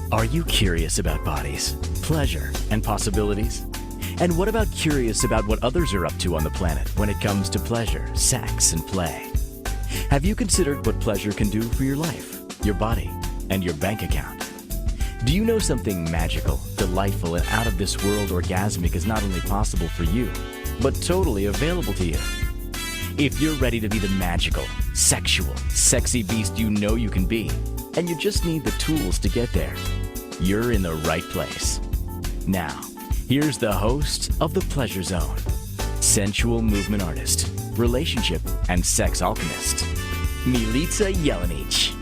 Are you curious about bodies, pleasure, and possibilities? And what about curious about what others are up to on the planet when it comes to pleasure, sex, and play? Have you considered what pleasure can do for your life, your body, and your bank account? Do you know something magical, delightful, and out of this world orgasmic is not only possible for you, but totally available to you? If you're ready to be the magical, sexual, sexy beast you know you can be, and you just need the tools to get there, you're in the right place. Now, here's the host of The Pleasure Zone, sensual movement artist, relationship and sex alchemist, Milica Jelenic.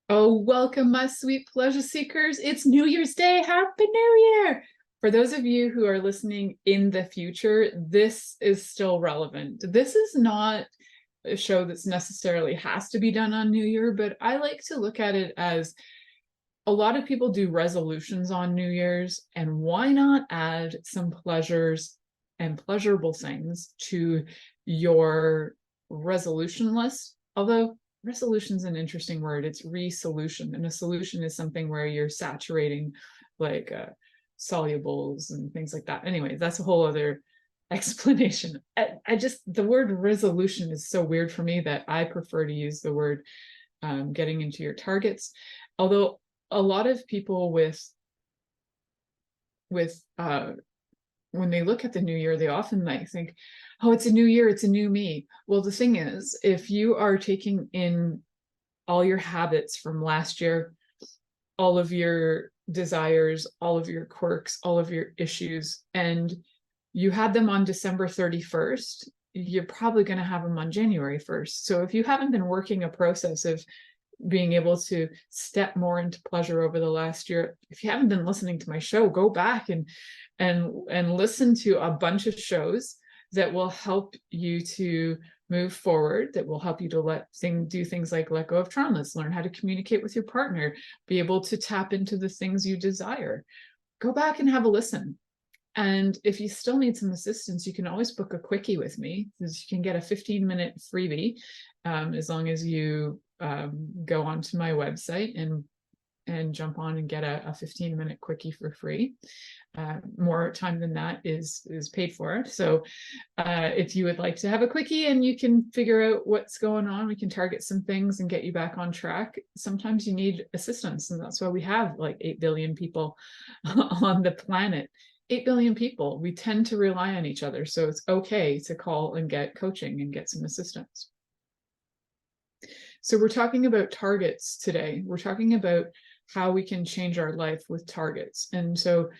Oh, welcome, my sweet pleasure seekers. It's New Year's Day. Happy New Year. For those of you who are listening in the future, this is still relevant. This is not a show that's necessarily has to be done on New Year, but I like to look at it as a lot of people do resolutions on New Year's, and why not add some pleasures and pleasurable things to your resolution list? Although resolution is an interesting word. It's resolution, and a solution is something where you're saturating like solubles and things like that. Anyway, that's a whole other explanation. I just, the word resolution is so weird for me that I prefer to use the word getting into your targets. Although a lot of people with when they look at the new year, they often like think, oh, it's a new year, it's a new me. Well, the thing is, if you are taking in all your habits from last year, all of your desires, all of your quirks, all of your issues, and you had them on December 31st, you're probably going to have them on January 1st. So if you haven't been working a process of being able to step more into pleasure over the last year, if you haven't been listening to my show, go back and listen to a bunch of shows that will help you to move forward, that will help you to do things like let go of traumas, learn how to communicate with your partner, be able to tap into the things you desire. Go back and have a listen. And if you still need some assistance, you can always book a quickie with me, because you can get a 15-minute freebie as long as you go onto my website and jump on and get a 15-minute quickie for free. More time than that is paid for. So if you would like to have a quickie and you can figure out what's going on, we can target some things and get you back on track. Sometimes you need assistance, and that's why we have like 8 billion people on the planet. 8 billion people. We tend to rely on each other. So it's okay to call and get coaching and get some assistance. So we're talking about targets today. We're talking about how we can change our life with targets. And so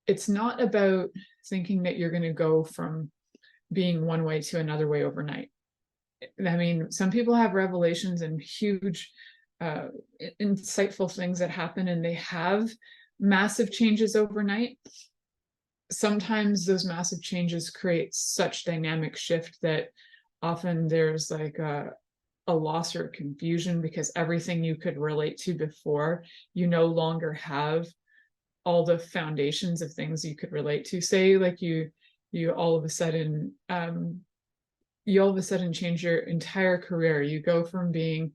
it's not about thinking that you're going to go from being one way to another way overnight. I mean, some people have revelations and huge, insightful things that happen, and they have massive changes overnight. Sometimes those massive changes create such dynamic shift that often there's like a loss or confusion, because everything you could relate to before, you no longer have all the foundations of things you could relate to. Say like you all of a sudden change your entire career. You go from being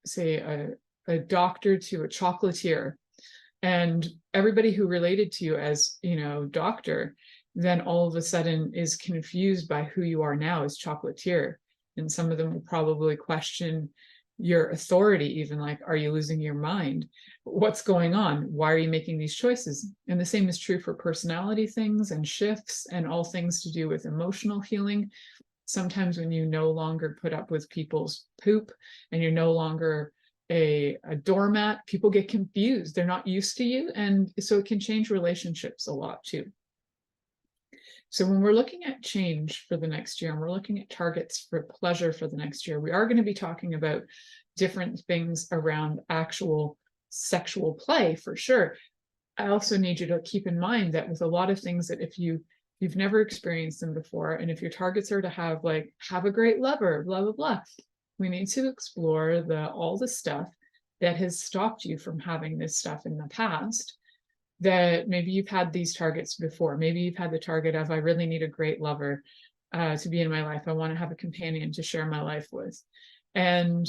say a doctor to a chocolatier, and everybody who related to you as, doctor, then all of a sudden is confused by who you are now as chocolatier. And some of them will probably question your authority, even like, are you losing your mind? What's going on? Why are you making these choices? And the same is true for personality things and shifts and all things to do with emotional healing. Sometimes when you no longer put up with people's poop and you're no longer a doormat, people get confused. They're not used to you. And so it can change relationships a lot too. So when we're looking at change for the next year, and we're looking at targets for pleasure for the next year, we are going to be talking about different things around actual sexual play for sure. I also need you to keep in mind that with a lot of things, that if you've never experienced them before, and if your targets are to have a great lover, blah, blah, blah, we need to explore all the stuff that has stopped you from having this stuff in the past. That maybe you've had these targets before. Maybe you've had the target of, I really need a great lover to be in my life. I want to have a companion to share my life with. And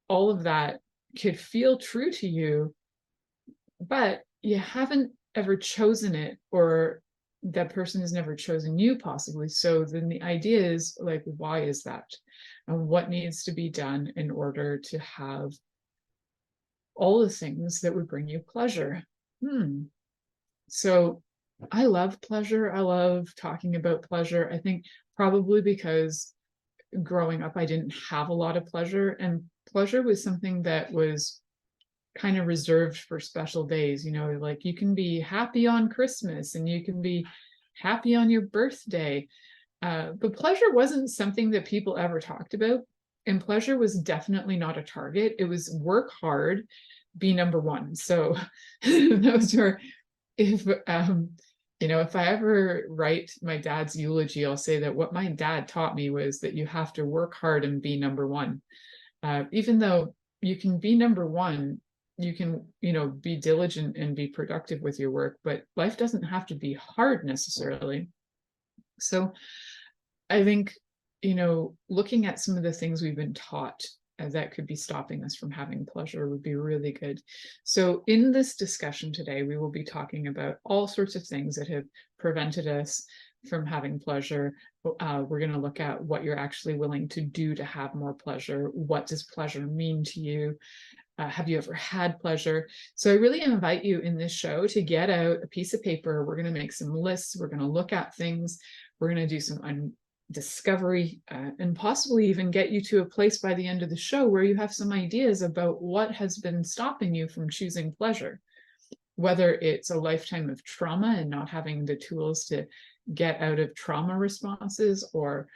all of that could feel true to you, but you haven't ever chosen it, or that person has never chosen you, possibly. So then the idea is like, why is that? And what needs to be done in order to have all the things that would bring you pleasure? So I love pleasure. I love talking about pleasure. I think probably because growing up, I didn't have a lot of pleasure, and pleasure was something that was kind of reserved for special days. Like you can be happy on Christmas and you can be happy on your birthday. But pleasure wasn't something that people ever talked about. And pleasure was definitely not a target. It was work hard, be number one. So those were, if I ever write my dad's eulogy, I'll say that what my dad taught me was that you have to work hard and be number one. Even though you can be number one, you can, be diligent and be productive with your work, but life doesn't have to be hard necessarily. So I think, looking at some of the things we've been taught that could be stopping us from having pleasure would be really good. So in this discussion today, we will be talking about all sorts of things that have prevented us from having pleasure. We're going to look at what you're actually willing to do to have more pleasure. What does pleasure mean to you? Have you ever had pleasure? So I really invite you in this show to get out a piece of paper. We're going to make some lists. We're going to look at things. We're going to do some discovery and possibly even get you to a place by the end of the show where you have some ideas about what has been stopping you from choosing pleasure, whether it's a lifetime of trauma and not having the tools to get out of trauma responses, or,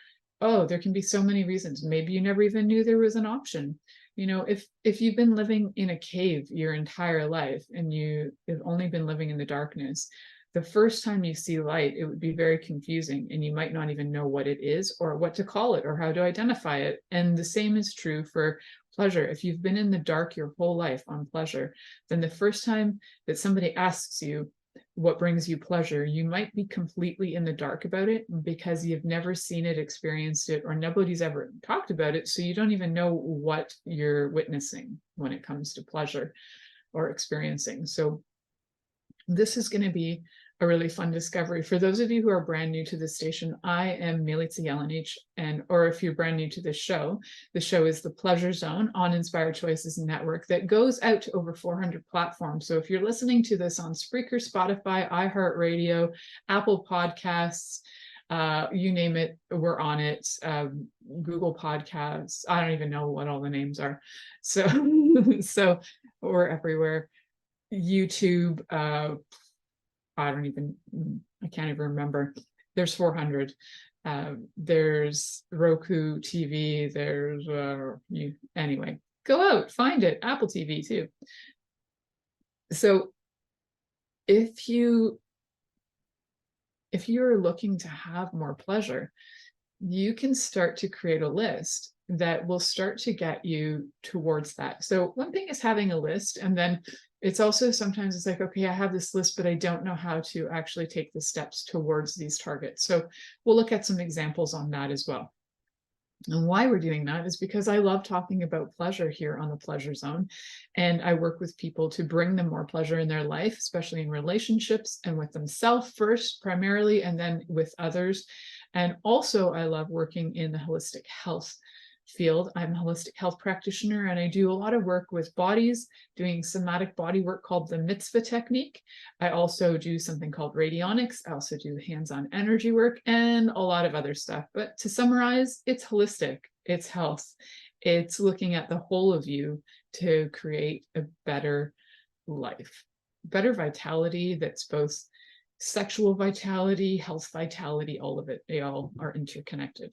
oh, there can be so many reasons. Maybe you never even knew there was an option. If you've been living in a cave your entire life and you have only been living in the darkness, the first time you see light, it would be very confusing, and you might not even know what it is or what to call it or how to identify it. And the same is true for pleasure. If you've been in the dark your whole life on pleasure, then the first time that somebody asks you what brings you pleasure, you might be completely in the dark about it because you've never seen it, experienced it, or nobody's ever talked about it. So you don't even know what you're witnessing when it comes to pleasure or experiencing. So this is going to be a really fun discovery. For those of you who are brand new to this station, I am Milica Jelenic, or if you're brand new to this show, the show is The Pleasure Zone on Inspired Choices Network that goes out to over 400 platforms. So if you're listening to this on Spreaker, Spotify, iHeartRadio, Apple Podcasts, you name it, we're on it. Google Podcasts, I don't even know what all the names are. So, so we're everywhere. YouTube, I can't even remember. There's 400. There's Roku TV. There's anyway, go out, find it. Apple TV too. So if you're looking to have more pleasure, you can start to create a list that will start to get you towards that. So one thing is having a list, and then it's also sometimes it's like, okay, I have this list, but I don't know how to actually take the steps towards these targets. So we'll look at some examples on that as well. And why we're doing that is because I love talking about pleasure here on the Pleasure Zone. And I work with people to bring them more pleasure in their life, especially in relationships and with themselves first, primarily, and then with others. And also, I love working in the holistic health field. I'm a holistic health practitioner, and I do a lot of work with bodies, doing somatic body work called the mitzvah technique. I also do something called radionics. I also do hands-on energy work and a lot of other stuff. But to summarize, it's holistic, it's health, it's looking at the whole of you to create a better life, better vitality that's both sexual vitality, health vitality, all of it. They all are interconnected.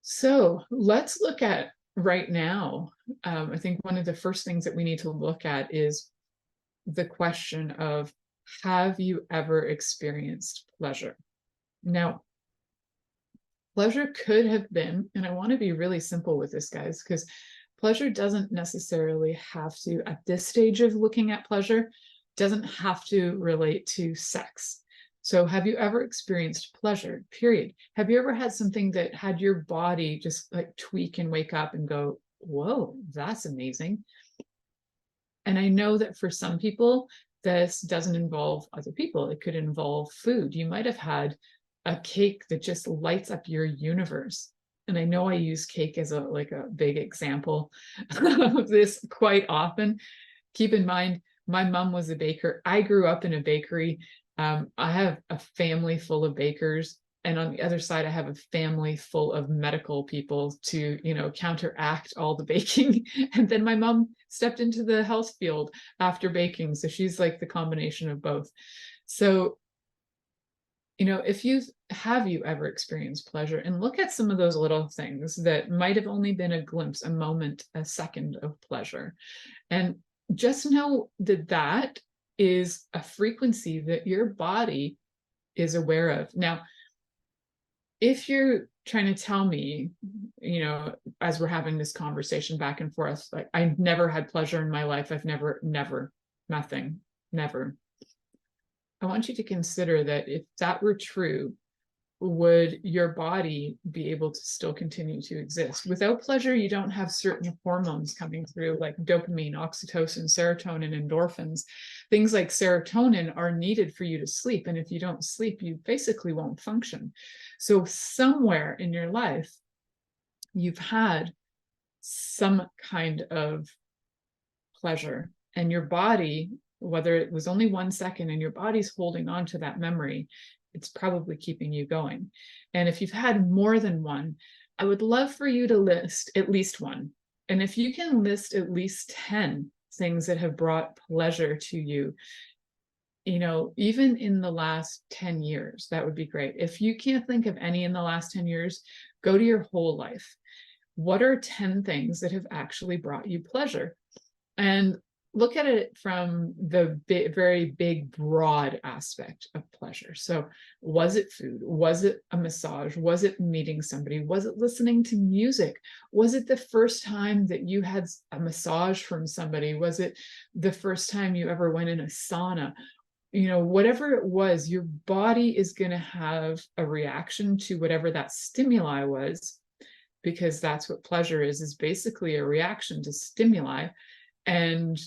So let's look at right now. I think one of the first things that we need to look at is the question of, have you ever experienced pleasure? Now, pleasure could have been, and I want to be really simple with this, guys, because pleasure doesn't necessarily have to, at this stage of looking at pleasure, doesn't have to relate to sex. So have you ever experienced pleasure, period? Have you ever had something that had your body just like tweak and wake up and go, whoa, that's amazing. And I know that for some people, this doesn't involve other people. It could involve food. You might have had a cake that just lights up your universe. And I know I use cake as a big example of this quite often. Keep in mind, my mom was a baker. I grew up in a bakery. I have a family full of bakers. And on the other side, I have a family full of medical people to, counteract all the baking. And then my mom stepped into the health field after baking. So she's like the combination of both. So, if have you ever experienced pleasure, and look at some of those little things that might have only been a glimpse, a moment, a second of pleasure. And just know that that is a frequency that your body is aware of. Now, if you're trying to tell me, as we're having this conversation back and forth, like I never had pleasure in my life, I've never, nothing, never. I want you to consider that if that were true, would your body be able to still continue to exist? Without pleasure, you don't have certain hormones coming through, like dopamine, oxytocin, serotonin, endorphins. Things like serotonin are needed for you to sleep. And if you don't sleep, you basically won't function. So somewhere in your life, you've had some kind of pleasure, and your body, whether it was only 1 second, and your body's holding on to that memory, it's probably keeping you going. And if you've had more than one, I would love for you to list at least one. And if you can list at least 10 things that have brought pleasure to you, even in the last 10 years, that would be great. If you can't think of any in the last 10 years, go to your whole life. What are 10 things that have actually brought you pleasure? And look at it from the very big, broad aspect of pleasure. So was it food? Was it a massage? Was it meeting somebody? Was it listening to music? Was it the first time that you had a massage from somebody? Was it the first time you ever went in a sauna? Whatever it was, your body is going to have a reaction to whatever that stimuli was, because that's what pleasure is basically a reaction to stimuli. And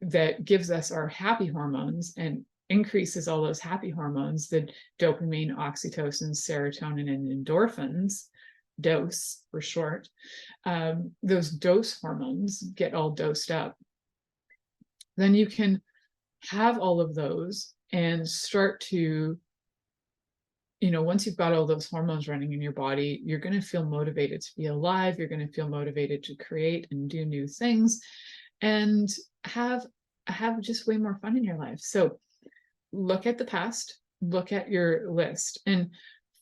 that gives us our happy hormones and increases all those happy hormones, the dopamine, oxytocin, serotonin, and endorphins, dose for short. Those dose hormones get all dosed up. Then you can have all of those and start to, once you've got all those hormones running in your body, you're going to feel motivated to be alive. You're going to feel motivated to create and do new things, and have just way more fun in your life. So look at the past, look at your list. And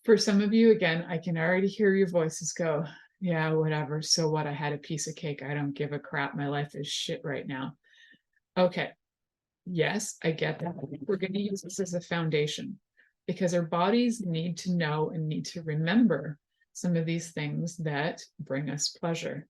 for some of you, again, I can already hear your voices go, yeah, whatever. So what? I had a piece of cake. I don't give a crap. My life is shit right now. Okay. Yes, I get that. We're going to use this as a foundation, because our bodies need to know and need to remember some of these things that bring us pleasure.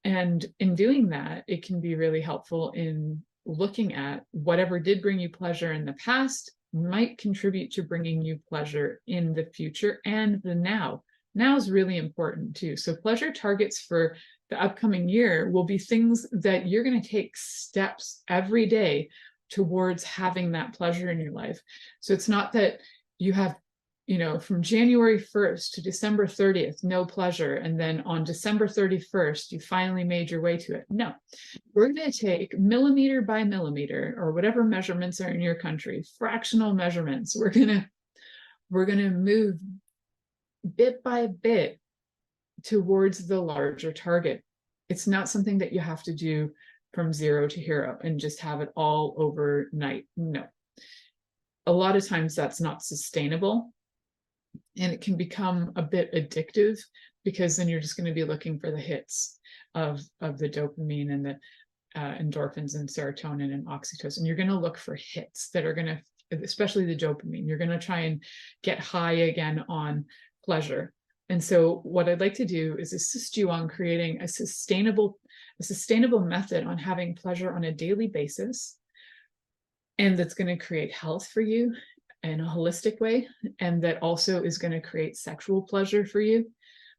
And in doing that, it can be really helpful in looking at whatever did bring you pleasure in the past might contribute to bringing you pleasure in the future and the now. Now is really important too. So pleasure targets for the upcoming year will be things that you're going to take steps every day towards having that pleasure in your life. So it's not that you have, from January 1st to December 30th, no pleasure. And then on December 31st, you finally made your way to it. No, we're going to take millimeter by millimeter, or whatever measurements are in your country, fractional measurements. We're going to move bit by bit towards the larger target. It's not something that you have to do from 0 to hero and just have it all overnight. No. A lot of times that's not sustainable, and it can become a bit addictive, because then you're just going to be looking for the hits of the dopamine and the endorphins and serotonin and oxytocin. You're going to look for hits that are going to, especially the dopamine, you're going to try and get high again on pleasure. And so what I'd like to do is assist you on creating a sustainable method on having pleasure on a daily basis, and that's going to create health for you in a holistic way, and that also is going to create sexual pleasure for you.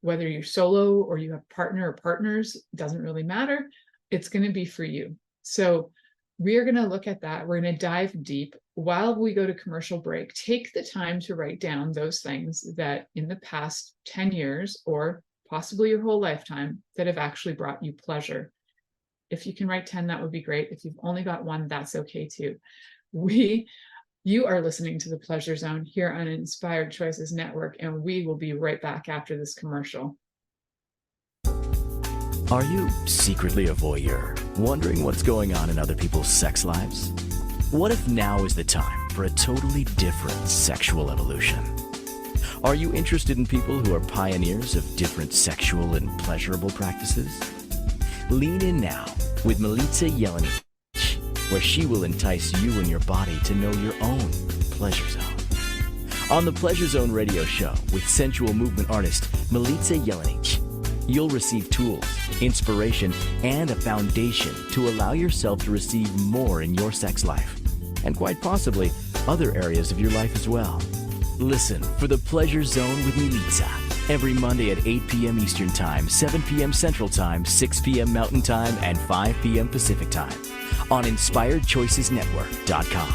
whether you're solo or you have partner or partners, doesn't really matter. It's going to be for you. So we're going to look at that. We're going to dive deep. While we go to commercial break, take the time to write down those things that in the past 10 years or possibly your whole lifetime that have actually brought you pleasure. If you can write 10, that would be great. If you've only got one, that's okay too. You are listening to the Pleasure Zone here on Inspired Choices Network, and we will be right back after this commercial. Are you secretly a voyeur, wondering what's going on in other people's sex lives? What if now is the time for a totally different sexual evolution? Are you interested in people who are pioneers of different sexual and pleasurable practices? Lean in now with Milica Jelenic, where she will entice you and your body to know your own pleasure zone. On the Pleasure Zone radio show with sensual movement artist Milica Jelenic, you'll receive tools, inspiration, and a foundation to allow yourself to receive more in your sex life, and quite possibly other areas of your life as well. Listen for the Pleasure Zone with Milica every Monday at 8 p.m. Eastern Time, 7 p.m. Central Time, 6 p.m. Mountain Time, and 5 p.m. Pacific Time on InspiredChoicesNetwork.com.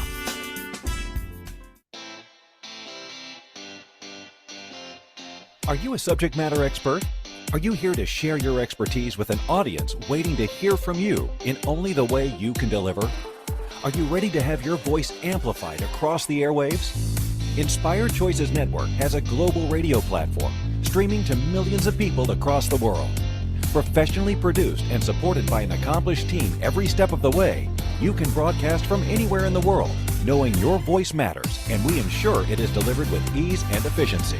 Are you a subject matter expert? Are you here to share your expertise with an audience waiting to hear from you in only the way you can deliver? Are you ready to have your voice amplified across the airwaves? Inspired Choices Network has a global radio platform streaming to millions of people across the world. Professionally produced and supported by an accomplished team every step of the way, you can broadcast from anywhere in the world, knowing your voice matters, and we ensure it is delivered with ease and efficiency.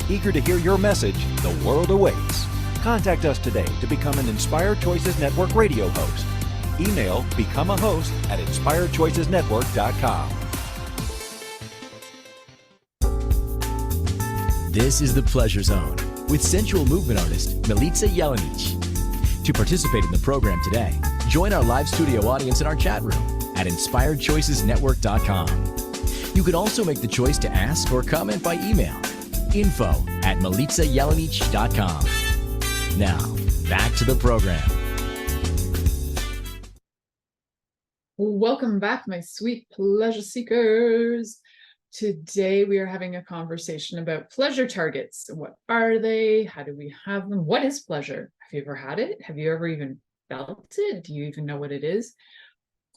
Eager to hear your message, the world awaits. Contact us today to become an Inspired Choices Network radio host. Email becomeahost@inspiredchoicesnetwork.com. This is the Pleasure Zone with sensual movement artist Milica Jelenic. To participate in the program today, join our live studio audience in our chat room at InspiredChoicesNetwork.com. You can also make the choice to ask or comment by email, info@MilicaJelenic.com. Now, back to the program. Welcome back, my sweet pleasure seekers. Today we are having a conversation about pleasure targets. What are they? How do we have them? What is pleasure? Have you ever had it? Have you ever even felt it? Do you even know what it is?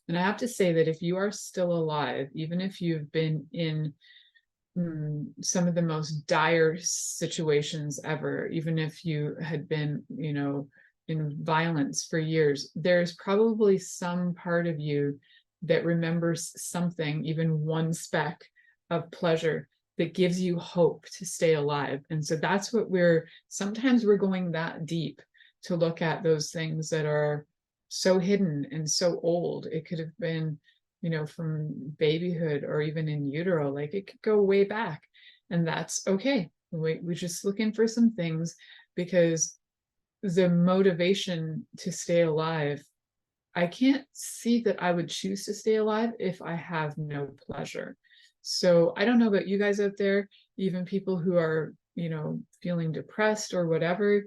And I have to say that if you are still alive, even if you've been in some of the most dire situations ever, even if you had been, in violence for years, there's probably some part of you that remembers something, even one speck of pleasure that gives you hope to stay alive. And so that's what sometimes we're going that deep to look at those things that are so hidden and so old. It could have been, from babyhood or even in utero, like it could go way back, and that's okay. We're just looking for some things, because the motivation to stay alive, I can't see that I would choose to stay alive if I have no pleasure. So I don't know about you guys out there, even people who are, feeling depressed or whatever,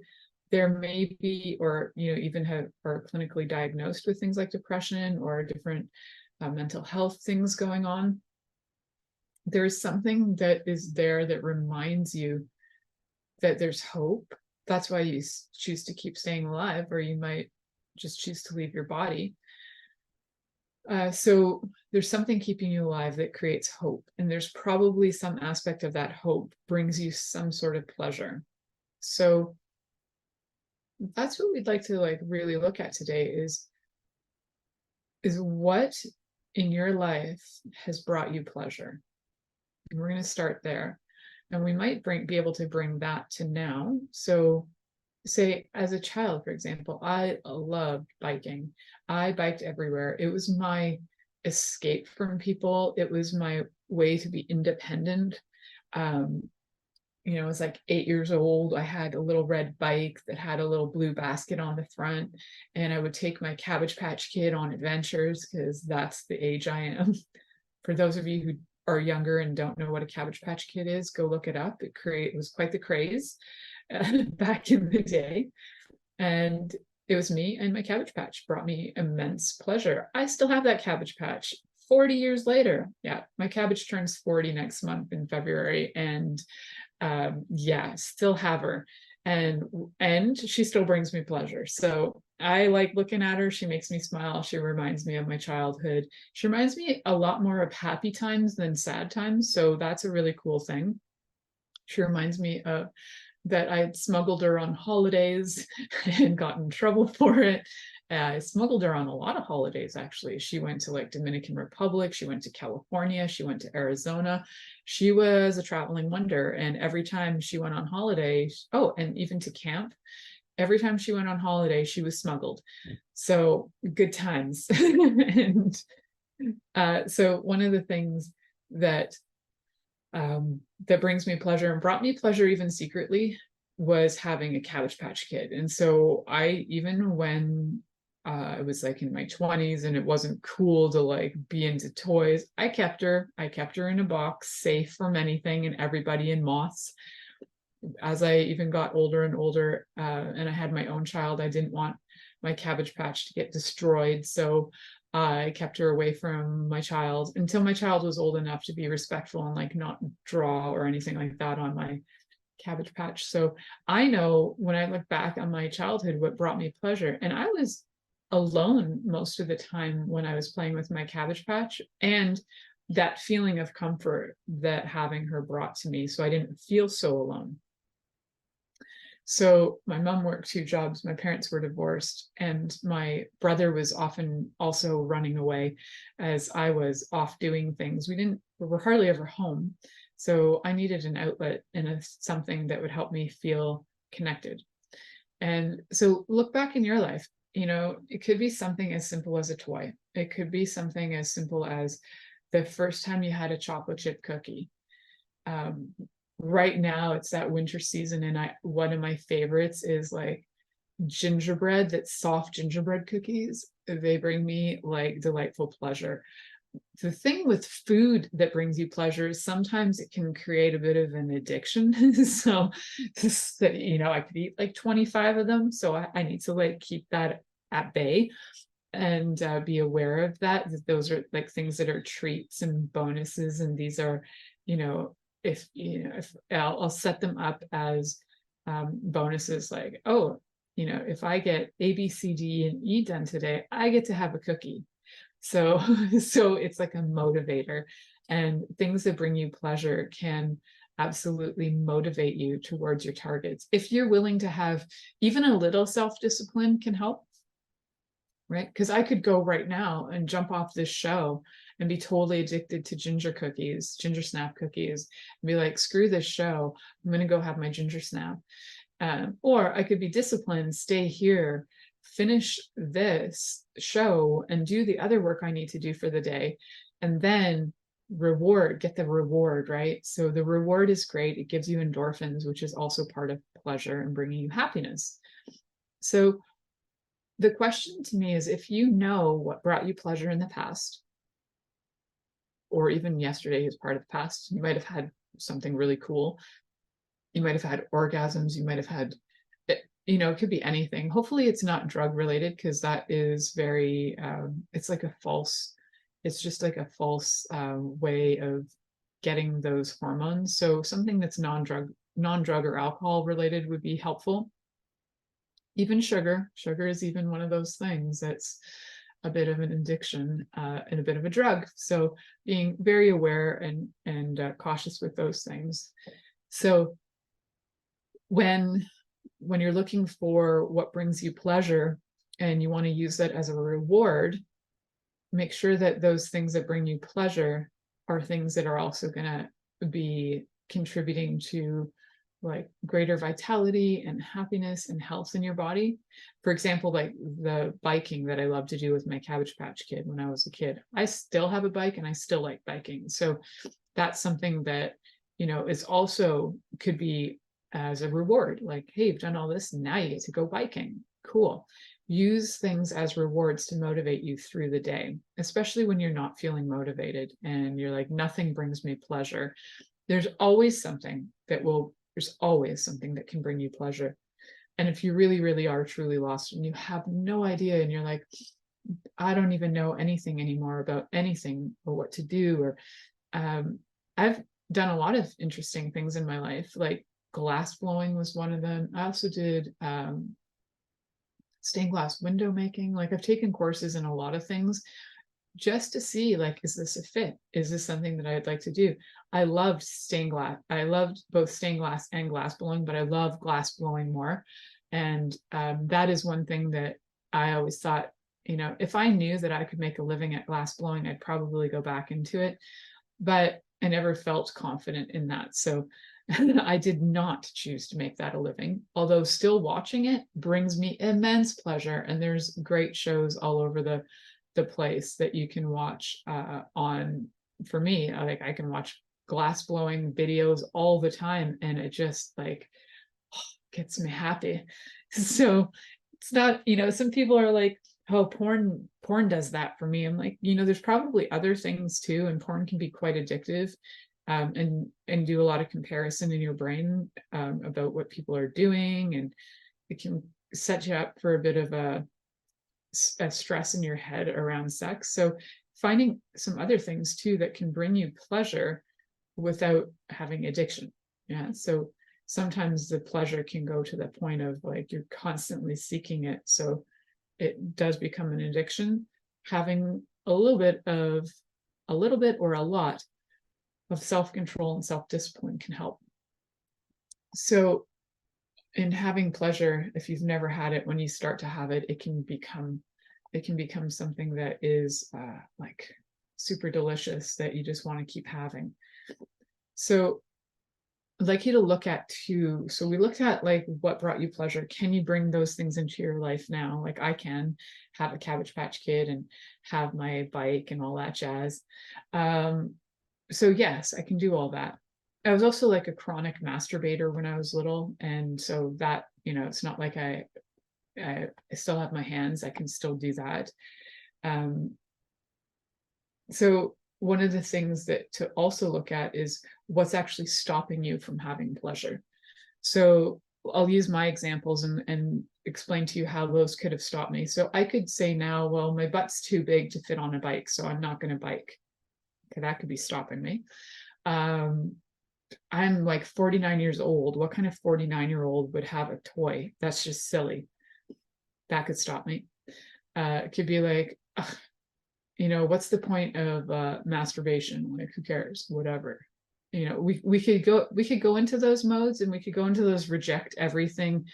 there may be, or, even are clinically diagnosed with things like depression or different mental health things going on. There's something that is there that reminds you that there's hope. That's why you choose to keep staying alive, or you might just choose to leave your body. So there's something keeping you alive that creates hope. And there's probably some aspect of that hope brings you some sort of pleasure. So that's what we'd like to really look at today is what in your life has brought you pleasure. And we're going to start there. And we might be able to bring that to now. So say as a child, for example, I loved biking. I biked everywhere. It was my escape from people. It was my way to be independent. I was like 8 years old. I had a little red bike that had a little blue basket on the front, and I would take my Cabbage Patch Kid on adventures, because that's the age I am. For those of you who are younger and don't know what a Cabbage Patch Kid is, go look it up. It was quite the craze. back in the day. And it was me and my Cabbage Patch, brought me immense pleasure. I still have that Cabbage Patch 40 years later. Yeah, my cabbage turns 40 next month in February. And yeah, still have her. And she still brings me pleasure. So I like looking at her. She makes me smile. She reminds me of my childhood. She reminds me a lot more of happy times than sad times. So that's a really cool thing. She reminds me of that I had smuggled her on holidays and got in trouble for it. I smuggled her on a lot of holidays, actually. She went to like Dominican Republic, she went to California, she went to Arizona. She was a traveling wonder. And every time she went on holiday, oh, and even to camp, every time she went on holiday, she was smuggled. So good times. And so one of the things that that brings me pleasure and brought me pleasure even secretly was having a Cabbage Patch Kid. And so I, even when I was like in my 20s and it wasn't cool to like be into toys, I kept her in a box, safe from anything and everybody and moths. As I even got older and older, and I had my own child, I didn't want my Cabbage Patch to get destroyed. So I kept her away from my child until my child was old enough to be respectful and like not draw or anything like that on my Cabbage Patch. So I know when I look back on my childhood, what brought me pleasure. And I was alone most of the time when I was playing with my Cabbage Patch, and that feeling of comfort that having her brought to me, so I didn't feel so alone. So my mom worked 2 jobs, my parents were divorced, and my brother was often also running away as I was off doing things. We were hardly ever home. So I needed an outlet and something that would help me feel connected. And so look back in your life, it could be something as simple as a toy. It could be something as simple as the first time you had a chocolate chip cookie. Right now it's that winter season, and one of my favorites is like gingerbread, that's soft gingerbread cookies. They bring me like delightful pleasure. The thing with food that brings you pleasure is sometimes it can create a bit of an addiction. So I could eat like 25 of them, so I need to like keep that at bay and be aware of that those are like things that are treats and bonuses, and these are, if I'll set them up as bonuses, like, oh, if I get A, B, C, D, and E done today, I get to have a cookie. So it's like a motivator, and things that bring you pleasure can absolutely motivate you towards your targets. If you're willing to have even a little self-discipline can help, right? Because I could go right now and jump off this show and be totally addicted to ginger snap cookies, and be like, screw this show, I'm going to go have my ginger snap. Or I could be disciplined, stay here, finish this show and do the other work I need to do for the day, and then get the reward, right? So the reward is great. It gives you endorphins, which is also part of pleasure and bringing you happiness. So the question to me is, if you know what brought you pleasure in the past, or even yesterday is part of the past, you might have had something really cool. You might have had orgasms. You might have had, it could be anything. Hopefully it's not drug related, because that is very, it's just like a false way of getting those hormones. So something that's non-drug or alcohol related would be helpful. Even sugar is even one of those things that's a bit of an addiction and a bit of a drug. So being very aware and cautious with those things. So when you're looking for what brings you pleasure and you want to use that as a reward, make sure that those things that bring you pleasure are things that are also going to be contributing to like greater vitality and happiness and health in your body. For example, like the biking that I love to do with my Cabbage Patch Kid when I was a kid. I still have a bike and I still like biking. So that's something that, is also could be as a reward, like, hey, you've done all this, now you get to go biking. Cool. Use things as rewards to motivate you through the day, especially when you're not feeling motivated and you're like, nothing brings me pleasure. There's always something that will There's always something that can bring you pleasure. And if you really, really are truly lost and you have no idea, and you're like, I don't even know anything anymore about anything or what to do, or I've done a lot of interesting things in my life, like glass blowing was one of them. I also did stained glass window making. Like I've taken courses in a lot of things just to see, like, is this a fit? Is this something that I'd like to do? I loved stained glass. I loved both stained glass and glass blowing, but I love glass blowing more. And that is one thing that I always thought, if I knew that I could make a living at glass blowing, I'd probably go back into it. But I never felt confident in that. So I did not choose to make that a living, although still watching it brings me immense pleasure. And there's great shows all over the place that you can watch on. For me, like I can watch glass blowing videos all the time, and it just like gets me happy. So it's not, some people are like, oh, porn does that for me. I'm like, there's probably other things too, and porn can be quite addictive, and do a lot of comparison in your brain about what people are doing, and it can set you up for a bit of a stress in your head around sex. So finding some other things too that can bring you pleasure without having addiction. Yeah. So sometimes the pleasure can go to the point of like you're constantly seeking it. So it does become an addiction. Having a little bit or a lot of self-control and self-discipline can help. So in having pleasure, if you've never had it, when you start to have it, it can become something that is like super delicious that you just want to keep having. So I'd like you to look at too. So we looked at like what brought you pleasure. Can you bring those things into your life now? Like I can have a Cabbage Patch Kid and have my bike and all that jazz. So yes, I can do all that. I was also like a chronic masturbator when I was little. And so that, it's not like I still have my hands, I can still do that. So one of the things that to also look at is what's actually stopping you from having pleasure. So I'll use my examples and explain to you how those could have stopped me. So I could say now, well, my butt's too big to fit on a bike, so I'm not going to bike. Okay, that could be stopping me. I'm like 49 years old. What kind of 49-year-old would have a toy? That's just silly. That could stop me. It could be like, what's the point of masturbation? Like, who cares? Whatever. We could go into those modes, and we could go into those reject everything,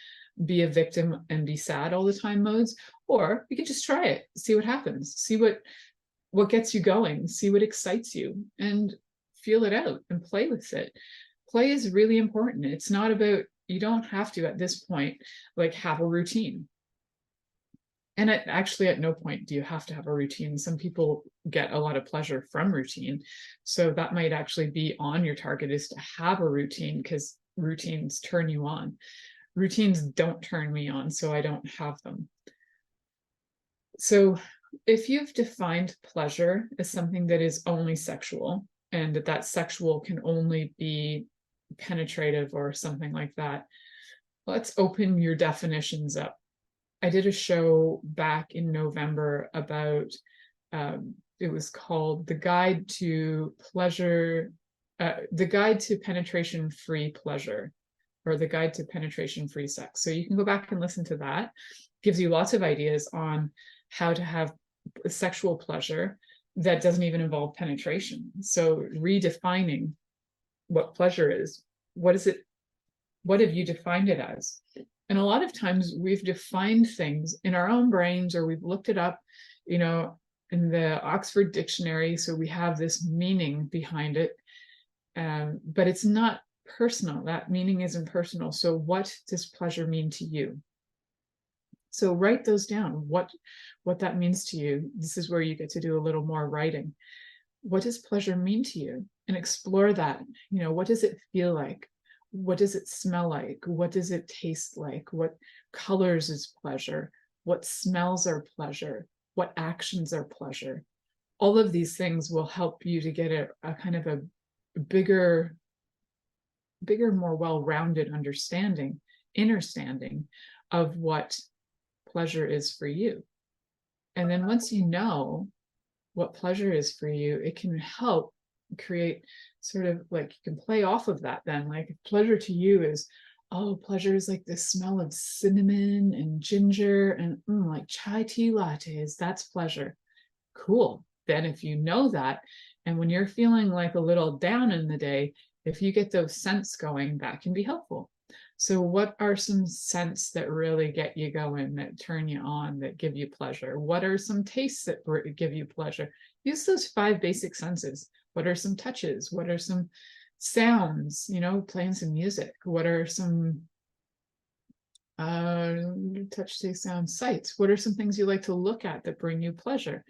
be a victim and be sad all the time modes, or we could just try it, see what happens, see what gets you going, see what excites you, and feel it out and play with it. Play is really important. It's not about, you don't have to at this point like have a routine. And actually at no point do you have to have a routine. Some people get a lot of pleasure from routine. So that might actually be on your target, is to have a routine, because routines turn you on. Routines don't turn me on, so I don't have them. So if you've defined pleasure as something that is only sexual, and that sexual can only be penetrative or something like that, let's open your definitions up. I did a show back in November about, it was called The Guide to Pleasure, The Guide to Penetration-Free Pleasure, or The Guide to Penetration-Free Sex. So you can go back and listen to that. It gives you lots of ideas on how to have sexual pleasure that doesn't even involve penetration. So redefining what pleasure is. What is it? What have you defined it as? And a lot of times we've defined things in our own brains, or we've looked it up, in the Oxford Dictionary. So we have this meaning behind it, but it's not personal. That meaning isn't personal. So what does pleasure mean to you? So write those down, what that means to you. This is where you get to do a little more writing. What does pleasure mean to you? And explore that. What does it feel like? What does it smell like? What does it taste like? What colors is pleasure? What smells are pleasure? What actions are pleasure? All of these things will help you to get a kind of a bigger bigger, more well-rounded understanding of what pleasure is for you. And then once you know what pleasure is for you, it can help create sort of like, you can play off of that then. Like, if pleasure to you is, oh, pleasure is like the smell of cinnamon and ginger and like chai tea lattes, that's pleasure. Cool. Then if you know that, and when you're feeling like a little down in the day, if you get those scents going, that can be helpful. So what are some scents that really get you going, that turn you on, that give you pleasure? What are some tastes that give you pleasure? Use those 5 basic senses. What are some touches? What are some sounds? Playing some music. What are some touch, taste, sound, sights? What are some things you like to look at that bring you pleasure?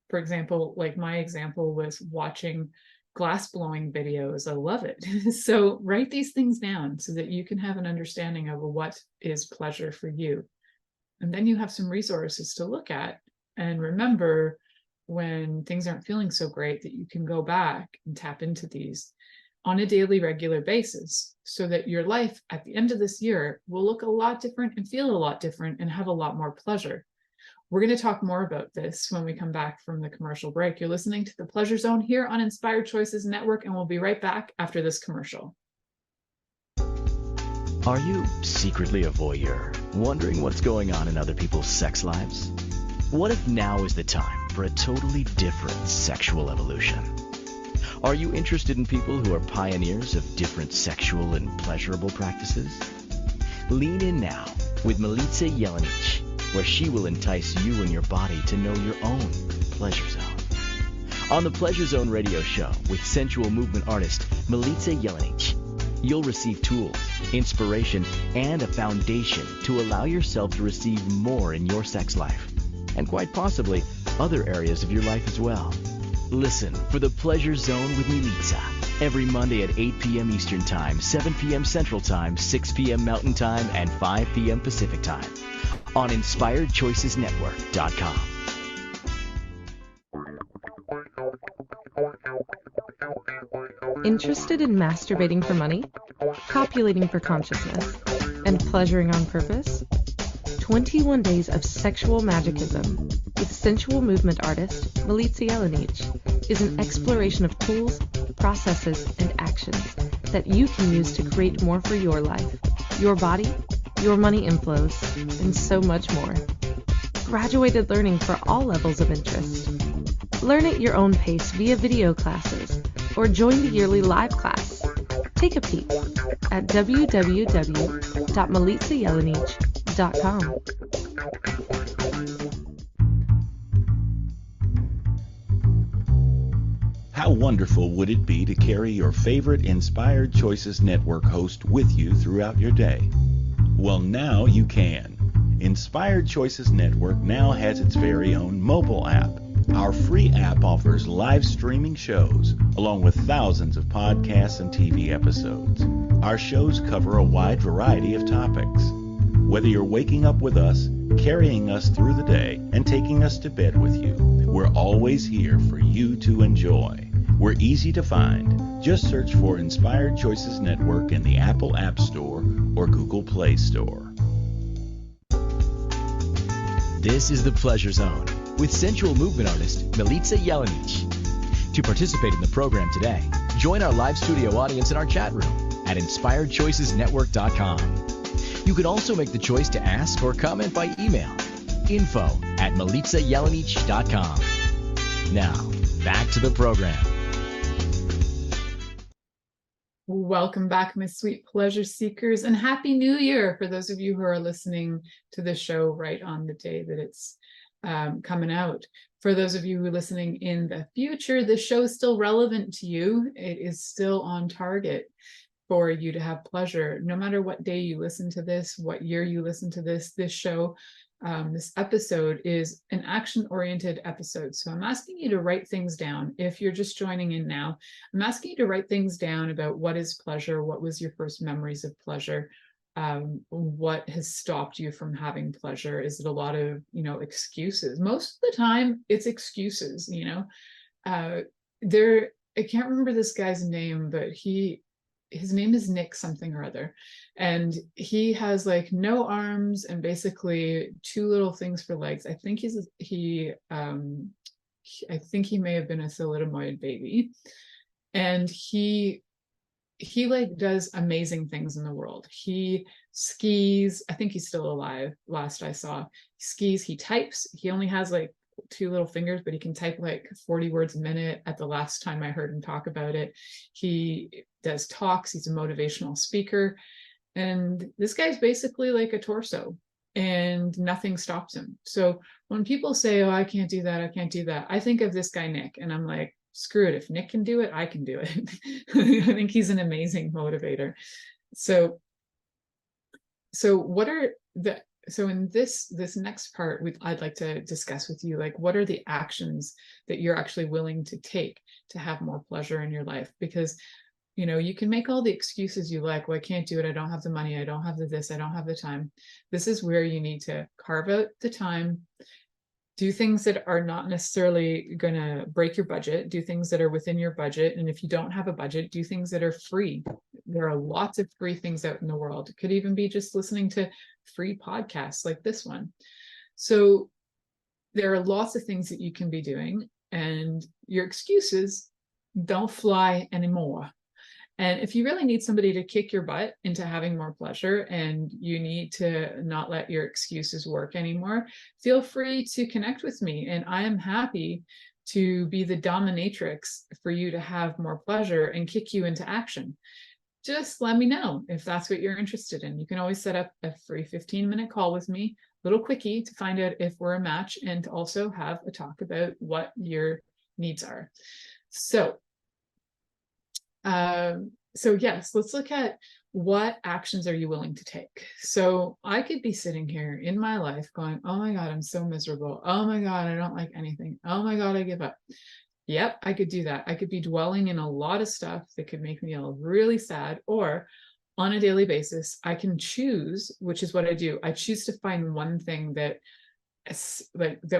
For example, like my example was watching glass blowing videos. I love it. So write these things down so that you can have an understanding of what is pleasure for you. And then you have some resources to look at. And remember, when things aren't feeling so great, that you can go back and tap into these on a daily, regular basis, so that your life at the end of this year will look a lot different and feel a lot different and have a lot more pleasure. We're going to talk more about this when we come back from the commercial break. You're listening to The Pleasure Zone here on Inspired Choices Network, and we'll be right back after this commercial. Are you secretly a voyeur, wondering what's going on in other people's sex lives? What if now is the time for a totally different sexual evolution? Are you interested in people who are pioneers of different sexual and pleasurable practices? Lean in now with Milica Jelenic, where she will entice you and your body to know your own pleasure zone. On the Pleasure Zone radio show with sensual movement artist Milica Jelenic, you'll receive tools, inspiration, and a foundation to allow yourself to receive more in your sex life, and quite possibly other areas of your life as well. Listen for the Pleasure Zone with Milica every Monday at 8 p.m. Eastern Time, 7 p.m. Central Time, 6 p.m. Mountain Time, and 5 p.m. Pacific Time on InspiredChoicesNetwork.com. Interested in masturbating for money, copulating for consciousness, and pleasuring on purpose? 21 Days of Sexual Magicism with sensual movement artist Milica Jelenic is an exploration of tools, processes, and actions that you can use to create more for your life, your body, your money inflows, and so much more. Graduated learning for all levels of interest. Learn at your own pace via video classes or join the yearly live class. Take a peek at www.milicajelenic.com. How wonderful would it be to carry your favorite Inspired Choices Network host with you throughout your day? Well, now you can. Inspired Choices Network now has its very own mobile app. Our free app offers live streaming shows, along with thousands of podcasts and TV episodes. Our shows cover a wide variety of topics. Whether you're waking up with us, carrying us through the day, and taking us to bed with you, we're always here for you to enjoy. We're easy to find. Just search for Inspired Choices Network in the Apple App Store or Google Play Store. This is the Pleasure Zone with sensual movement artist Milica Jelenic. To participate in the program today, join our live studio audience in our chat room at InspiredChoicesNetwork.com. You can also make the choice to ask or comment by email, info@MilicaJelenic.com. Now, back to the program. Welcome back, my sweet pleasure seekers, and Happy New Year for those of you who are listening to the show right on the day that it's coming out. For those of you who are listening in the future, the show is still relevant to you. It is still on target for you to have pleasure. No matter what day you listen to this, what year you listen to this show, this episode is an action-oriented episode. So I'm asking you to write things down. If you're just joining in now, I'm asking you to write things down about what is pleasure, what was your first memories of pleasure, what has stopped you from having pleasure. Is it a lot of, excuses? Most of the time it's excuses, I can't remember this guy's name, but he his name is Nick something or other, and he has like no arms and basically two little things for legs. I think I think he may have been a thalidomide baby, and he like does amazing things in the world. He skis. I think he's still alive last I saw. He skis, he types. He only has like two little fingers, but he can type like 40 words a minute at the last time I heard him talk about it. He does talks, he's a motivational speaker, and this guy's basically like a torso and nothing stops him. So when people say, oh, I can't do that, I can't do that, I think of this guy Nick, and I'm like, screw it, if Nick can do it, I can do it. I think he's an amazing motivator. So what are the so in this next part, I'd like to discuss with you, like, what are the actions that you're actually willing to take to have more pleasure in your life? Because, you know, you can make all the excuses you like. Well, I can't do it. I don't have the money. I don't have the this. I don't have the time. This is where you need to carve out the time, do things that are not necessarily going to break your budget, do things that are within your budget. And if you don't have a budget, do things that are free. There are lots of free things out in the world. It could even be just listening to free podcasts like this one. So there are lots of things that you can be doing, and your excuses don't fly anymore. And if you really need somebody to kick your butt into having more pleasure, and you need to not let your excuses work anymore, feel free to connect with me. And I am happy to be the dominatrix for you to have more pleasure and kick you into action. Just let me know if that's what you're interested in. You can always set up a free 15-minute call with me, little quickie, to find out if we're a match, and to also have a talk about what your needs are. So yes, let's look at what actions are you willing to take. So I could be sitting here in my life going, oh my God, I'm so miserable. Oh my God, I don't like anything. Oh my God, I give up. Yep, I could do that. I could be dwelling in a lot of stuff that could make me feel really sad, or on a daily basis, I can choose, which is what I do. I choose to find one thing that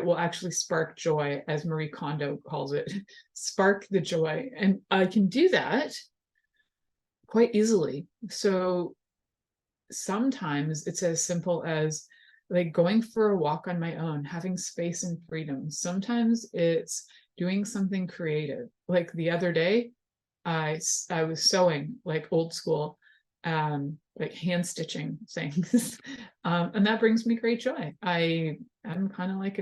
will actually spark joy, as Marie Kondo calls it, spark the joy. And I can do that quite easily. So sometimes it's as simple as like going for a walk on my own, having space and freedom. Sometimes it's doing something creative. Like the other day, I was sewing, like old school, like hand stitching things. And that brings me great joy. I'm kind of like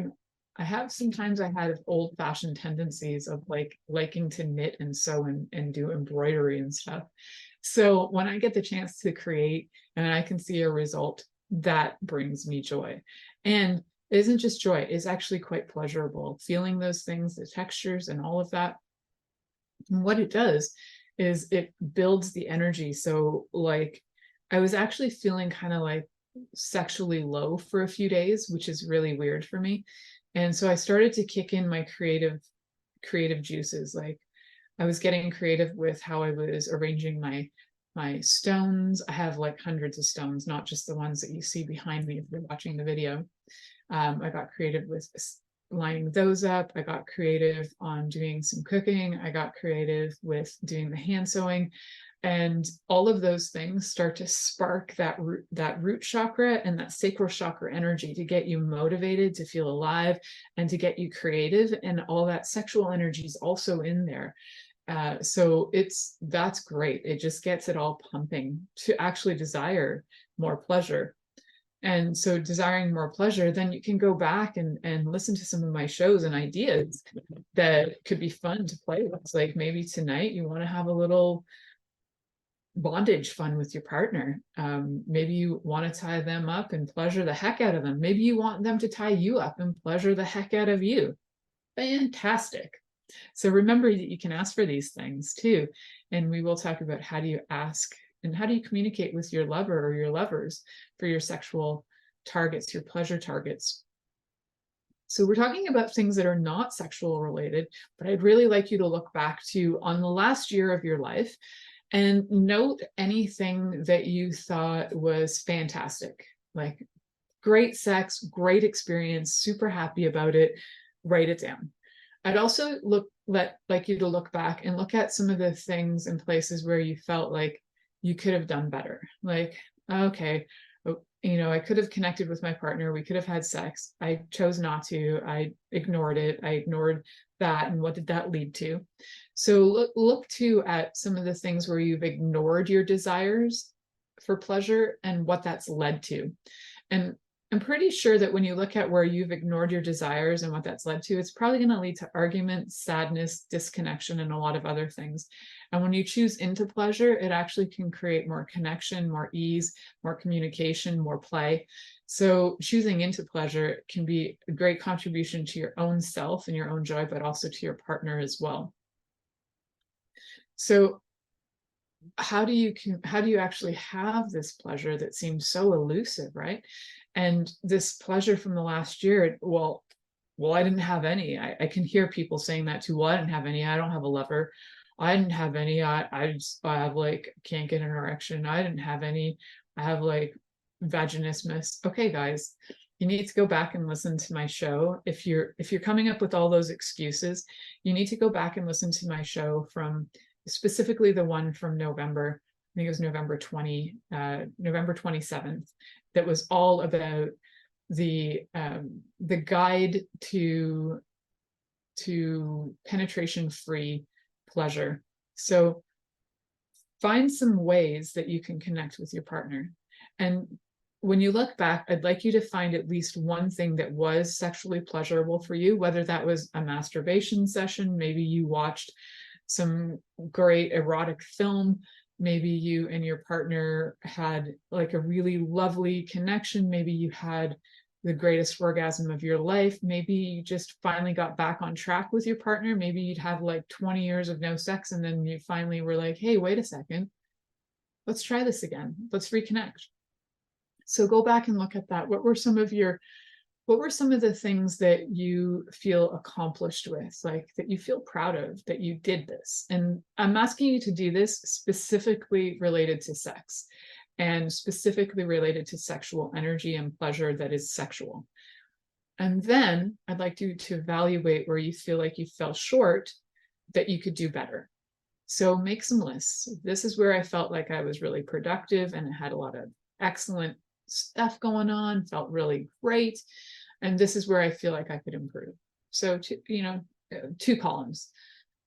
sometimes I had old fashioned tendencies of like liking to knit and sew and do embroidery and stuff. So when I get the chance to create and I can see a result, that brings me joy. And it isn't just joy, it's actually quite pleasurable, feeling those things, the textures and all of that. And what it does is it builds the energy. So like I was actually feeling kind of like sexually low for a few days, which is really weird for me. And so I started to kick in my creative juices. Like I was getting creative with how I was arranging my stones. I have like hundreds of stones, not just the ones that you see behind me if you're watching the video. I got creative with lining those up. I got creative on doing some cooking. I got creative with doing the hand sewing. And all of those things start to spark that root chakra and that sacral chakra energy to get you motivated, to feel alive, and to get you creative. And all that sexual energy is also in there. So that's great. It just gets it all pumping to actually desire more pleasure. And so desiring more pleasure, then you can go back and listen to some of my shows and ideas that could be fun to play with. Like maybe tonight you want to have a little bondage fun with your partner. Maybe you want to tie them up and pleasure the heck out of them. Maybe you want them to tie you up and pleasure the heck out of you. Fantastic. So remember that you can ask for these things too. And we will talk about how do you ask and how do you communicate with your lover or your lovers for your sexual targets, your pleasure targets. So we're talking about things that are not sexual related, but I'd really like you to look back to on the last year of your life and note anything that you thought was fantastic, like great sex, great experience, super happy about it. Write it down. I'd also like you to look back and look at some of the things and places where you felt like you could have done better. Like, okay, I could have connected with my partner. We could have had sex. I chose not to. I ignored it. I ignored that. And what did that lead to? So look too at some of the things where you've ignored your desires for pleasure and what that's led to. And I'm pretty sure that when you look at where you've ignored your desires and what that's led to, it's probably going to lead to arguments, sadness, disconnection, and a lot of other things. And when you choose into pleasure, it actually can create more connection, more ease, more communication, more play. So choosing into pleasure can be a great contribution to your own self and your own joy, but also to your partner as well. So how do you actually have this pleasure that seems so elusive, right? And this pleasure from the last year, well, I didn't have any. I can hear people saying that too. Well, I didn't have any. I don't have a lover. I didn't have any. I have like, can't get an erection. I didn't have any. I have like vaginismus. Okay, guys, you need to go back and listen to my show. If you're coming up with all those excuses, you need to go back and listen to my show, from specifically the one from November. I think it was November 27th, that was all about the guide to penetration-free pleasure. So find some ways that you can connect with your partner. And when you look back, I'd like you to find at least one thing that was sexually pleasurable for you, whether that was a masturbation session, maybe you watched some great erotic film, maybe you and your partner had like a really lovely connection, maybe you had the greatest orgasm of your life, maybe you just finally got back on track with your partner, maybe you'd have like 20 years of no sex and then you finally were like, hey, wait a second, let's try this again, let's reconnect. So go back and look at that. What were some of the things that you feel accomplished with, like that you feel proud of, that you did this? And I'm asking you to do this specifically related to sex and specifically related to sexual energy and pleasure that is sexual. And then I'd like you to evaluate where you feel like you fell short, that you could do better. So make some lists. This is where I felt like I was really productive and I had a lot of excellent stuff going on, felt really great. And this is where I feel like I could improve. So, two columns.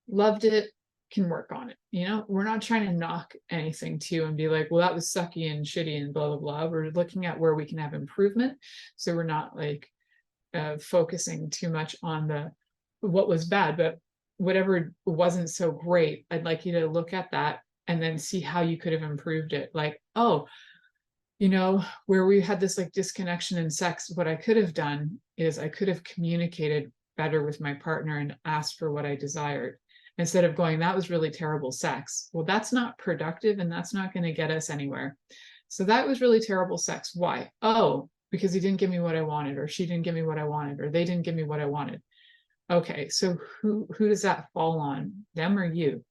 Loved it, can work on it. We're not trying to knock anything to and be like, well, that was sucky and shitty and blah, blah, blah. We're looking at where we can have improvement. So we're not like focusing too much on what was bad, but whatever wasn't so great, I'd like you to look at that and then see how you could have improved it. Like, where we had this like disconnection in sex, what I could have done is I could have communicated better with my partner and asked for what I desired, instead of going, that was really terrible sex. Well, that's not productive and that's not going to get us anywhere. So that was really terrible sex. Why? Oh, because he didn't give me what I wanted, or she didn't give me what I wanted, or they didn't give me what I wanted. Okay, so who does that fall on? Them or you?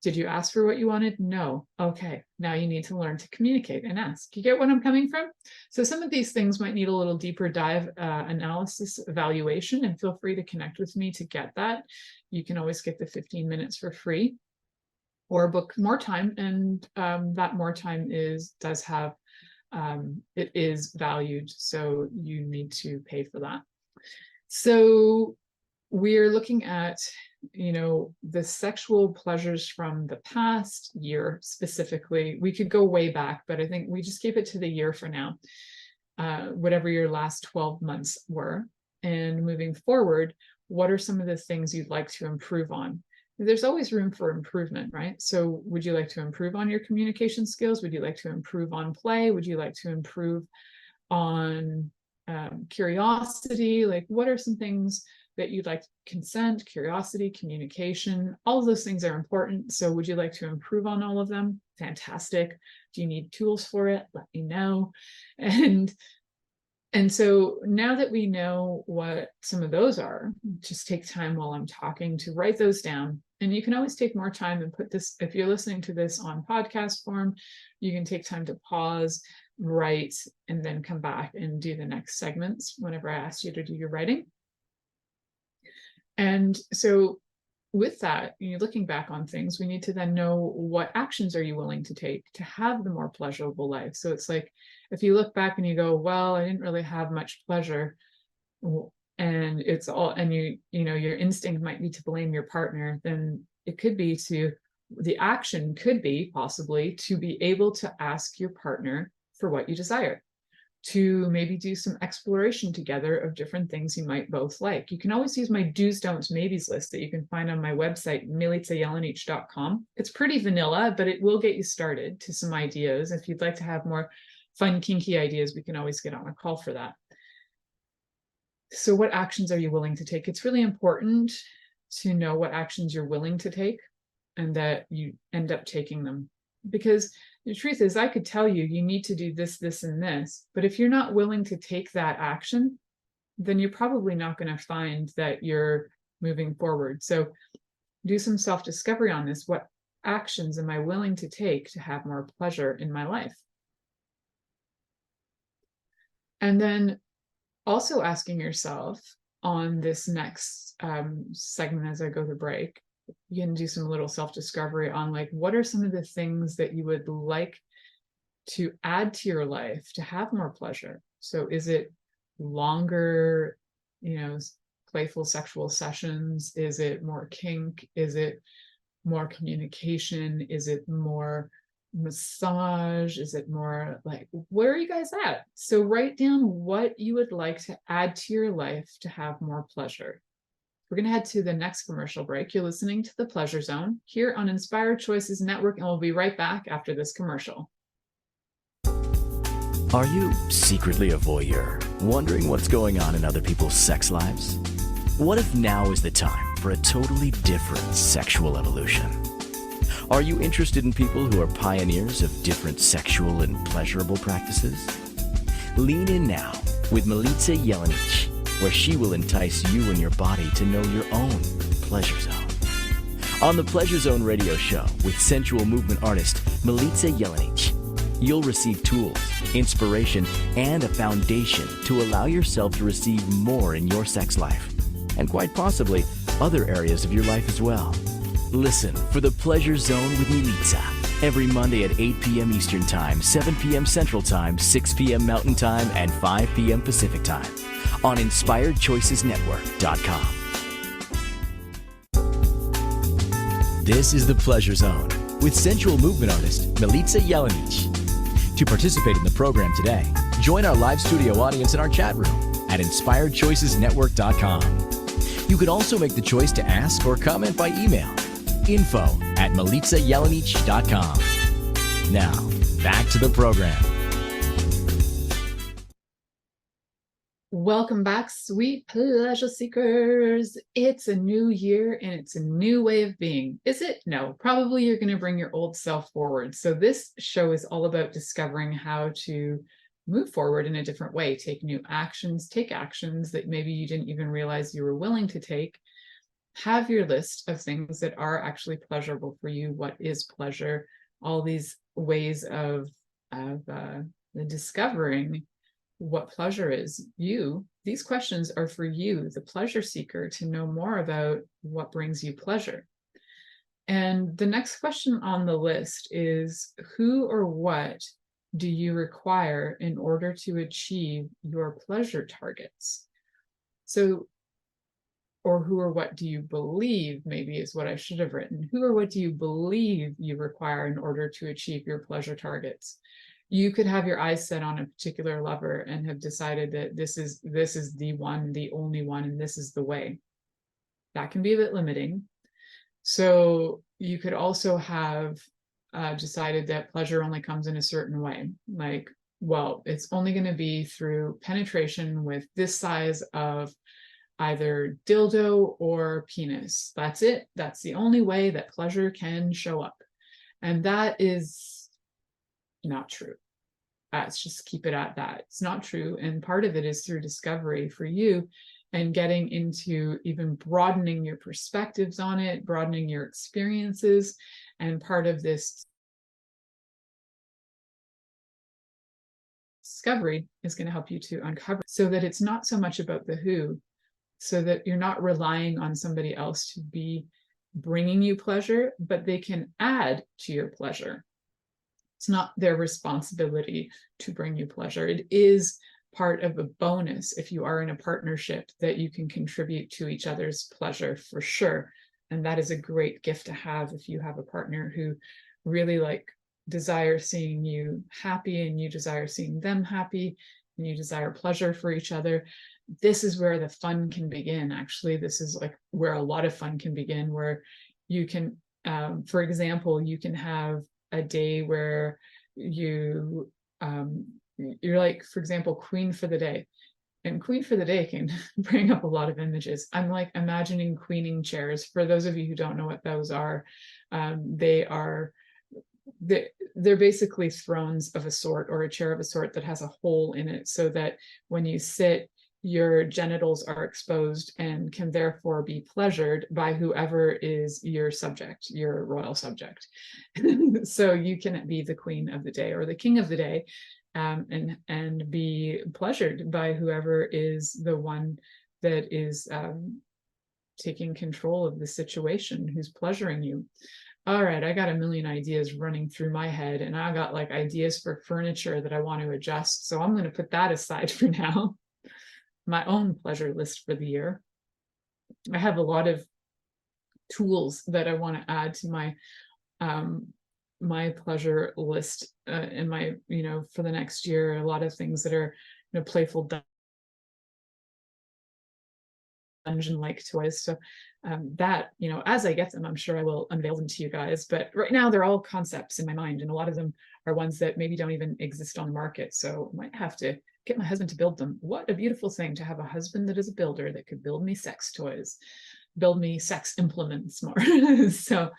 Did you ask for what you wanted? No. Okay, now you need to learn to communicate and ask. You get what I'm coming from? So some of these things might need a little deeper dive analysis, evaluation, and feel free to connect with me to get that. You can always get the 15 minutes for free or book more time, and that more time does have, it is valued, so you need to pay for that. So we're looking at the sexual pleasures from the past year specifically. We could go way back, but I think we just keep it to the year for now, whatever your last 12 months were. And moving forward, what are some of the things you'd like to improve on? There's always room for improvement, right? So would you like to improve on your communication skills? Would you like to improve on play? Would you like to improve on curiosity? Like, what are some things that you'd like? Consent, curiosity, communication, all of those things are important. So would you like to improve on all of them? Fantastic. Do you need tools for it? Let me know. And so now that we know what some of those are, just take time while I'm talking to write those down. And you can always take more time and put this, if you're listening to this on podcast form, you can take time to pause, write, and then come back and do the next segments whenever I ask you to do your writing. And so with that, looking back on things, we need to then know what actions are you willing to take to have the more pleasurable life. So it's like, if you look back and you go, well, I didn't really have much pleasure, and it's all, and your instinct might be to blame your partner, then it could be the action could be possibly to be able to ask your partner for what you desire, to maybe do some exploration together of different things you might both like. You can always use my do's, don'ts, maybes list that you can find on my website, milicajelenic.com. It's pretty vanilla, but it will get you started to some ideas. If you'd like to have more fun, kinky ideas, we can always get on a call for that. So what actions are you willing to take? It's really important to know what actions you're willing to take and that you end up taking them. Because the truth is, I could tell you, you need to do this, this, and this, but if you're not willing to take that action, then you're probably not going to find that you're moving forward. So do some self-discovery on this. What actions am I willing to take to have more pleasure in my life? And then also asking yourself on this next segment as I go to break, you can do some little self-discovery on like, what are some of the things that you would like to add to your life to have more pleasure? So is it longer, playful sexual sessions? Is it more kink? Is it more communication? Is it more massage? Is it more like, where are you guys at? So write down what you would like to add to your life to have more pleasure. We're going to head to the next commercial break. You're listening to The Pleasure Zone here on Inspired Choices Network, and we'll be right back after this commercial. Are you secretly a voyeur, wondering what's going on in other people's sex lives? What if now is the time for a totally different sexual evolution? Are you interested in people who are pioneers of different sexual and pleasurable practices? Lean in now with Milica Jelenic, where she will entice you and your body to know your own pleasure zone. On the Pleasure Zone radio show with sensual movement artist Milica Jelenic, you'll receive tools, inspiration, and a foundation to allow yourself to receive more in your sex life, and quite possibly other areas of your life as well. Listen for the Pleasure Zone with Milica every Monday at 8 p.m. Eastern Time, 7 p.m. Central Time, 6 p.m. Mountain Time, and 5 p.m. Pacific Time on InspiredChoicesNetwork.com. This is the Pleasure Zone with sensual movement artist Milica Jelenic. To participate in the program today, join our live studio audience in our chat room at InspiredChoicesNetwork.com. You can also make the choice to ask or comment by email, info@milicajelenic.com. Now, back to the program. Welcome back, sweet pleasure seekers. It's a new year and it's a new way of being. Is it? No, probably you're going to bring your old self forward. So this show is all about discovering how to move forward in a different way, take new actions, take actions that maybe you didn't even realize you were willing to take. Have your list of things that are actually pleasurable for you. What is pleasure? All these ways of discovering what pleasure is. These questions are for you, the pleasure seeker, to know more about what brings you pleasure. And the next question on the list is, who or what do you require in order to achieve your pleasure targets? So, or who or what do you believe, maybe is what I should have written. Who or what do you believe you require in order to achieve your pleasure targets? You could have your eyes set on a particular lover and have decided that this is the one, the only one, and this is the way. That can be a bit limiting. So you could also have decided that pleasure only comes in a certain way. Like, well, it's only going to be through penetration with this size of either dildo or penis. That's it. That's the only way that pleasure can show up. And that is not true. Let's just keep it at that. It's not true. And part of it is through discovery for you and getting into even broadening your perspectives on it, broadening your experiences. And part of this discovery is going to help you to uncover so that it's not so much about the who, so that you're not relying on somebody else to be bringing you pleasure, but they can add to your pleasure. It's not their responsibility to bring you pleasure. It is part of a bonus if you are in a partnership that you can contribute to each other's pleasure for sure. And that is a great gift to have if you have a partner who really desires seeing you happy, and you desire seeing them happy, and you desire pleasure for each other. This is where the fun can begin. Actually, this is where a lot of fun can begin, where you can, for example, you can have a day where you're for example, queen for the day. And queen for the day can bring up a lot of images. I'm imagining queening chairs. For those of you who don't know what those are, they're basically thrones of a sort, or a chair of a sort that has a hole in it, so that when you sit, your genitals are exposed and can therefore be pleasured by whoever is your subject, your royal subject. So you can be the queen of the day or the king of the day, and be pleasured by whoever is the one that is taking control of the situation, who's pleasuring you. All right, I got a million ideas running through my head, and I got ideas for furniture that I want to adjust. So I'm going to put that aside for now. My own pleasure list for the year. I have a lot of tools that I want to add to my my pleasure list in my, for the next year. A lot of things that are, playful dungeon-like toys. So that, as I get them, I'm sure I will unveil them to you guys. But right now they're all concepts in my mind, and a lot of them are ones that maybe don't even exist on the market. So I might have to get my husband to build them. What a beautiful thing to have a husband that is a builder that could build me sex toys, build me sex implements more. So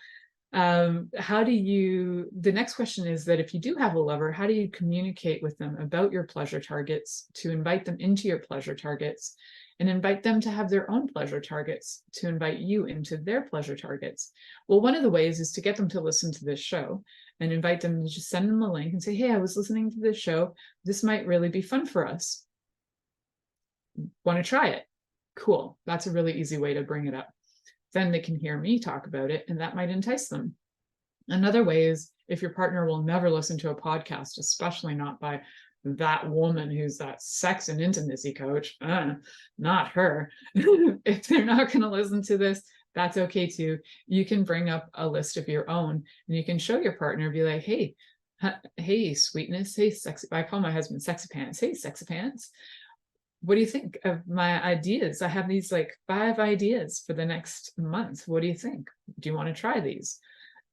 the next question is that if you do have a lover, how do you communicate with them about your pleasure targets to invite them into your pleasure targets, and invite them to have their own pleasure targets to invite you into their pleasure targets? Well, one of the ways is to get them to listen to this show, and invite them to just send them a link and say, hey, I was listening to this show. This might really be fun for us. Want to try it? Cool. That's a really easy way to bring it up. Then they can hear me talk about it, and that might entice them. Another way is if your partner will never listen to a podcast, especially not by that woman who's that sex and intimacy coach, not her. If they're not going to listen to this, that's okay too. You can bring up a list of your own, and you can show your partner, be like, hey, sweetness, hey, sexy. I call my husband sexy pants. Hey, sexy pants. What do you think of my ideas? I have these 5 ideas for the next month. What do you think? Do you want to try these?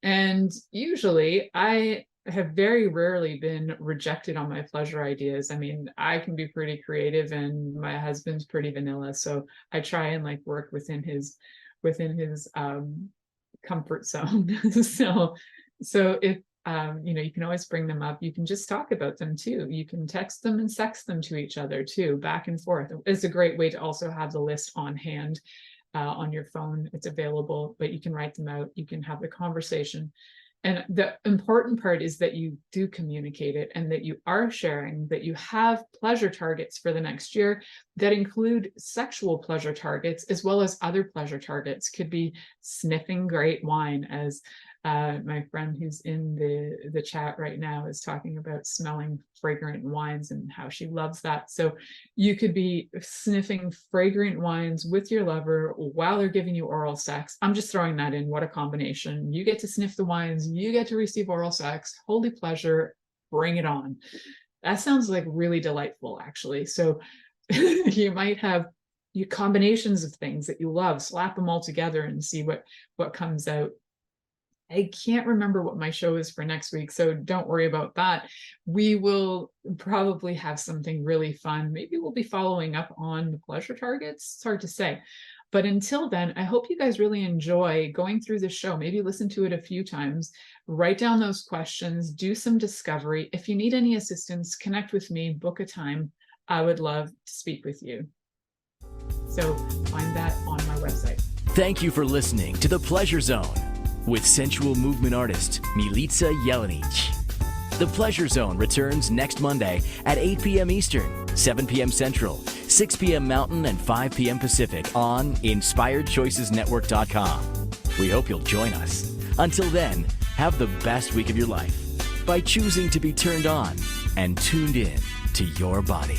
And usually I have very rarely been rejected on my pleasure ideas. I mean, I can be pretty creative, and my husband's pretty vanilla. So I try and work within his comfort zone. So if you can always bring them up. You can just talk about them too. You can text them and sext them to each other too, back and forth. It's a great way to also have the list on hand on your phone. It's available, but you can write them out. You can have the conversation. And the important part is that you do communicate it, and that you are sharing, that you have pleasure targets for the next year that include sexual pleasure targets as well as other pleasure targets. Could be sniffing great wine, as my friend who's in the chat right now is talking about smelling fragrant wines and how she loves that. So you could be sniffing fragrant wines with your lover while they're giving you oral sex. I'm just throwing that in. What a combination. You get to sniff the wines, you get to receive oral sex. Holy pleasure, bring it on. That sounds really delightful, actually. So you might have your combinations of things that you love, slap them all together and see what comes out. I can't remember what my show is for next week, so don't worry about that. We will probably have something really fun. Maybe we'll be following up on the pleasure targets. It's hard to say. But until then, I hope you guys really enjoy going through the show. Maybe listen to it a few times, write down those questions, do some discovery. If you need any assistance, connect with me, book a time. I would love to speak with you. So find that on my website. Thank you for listening to The Pleasure Zone with sensual movement artist Milica Jelenic. The Pleasure Zone returns next Monday at 8 p.m. Eastern, 7 p.m. Central, 6 p.m. Mountain, and 5 p.m. Pacific on InspiredChoicesNetwork.com. We hope you'll join us. Until then, have the best week of your life by choosing to be turned on and tuned in to your body.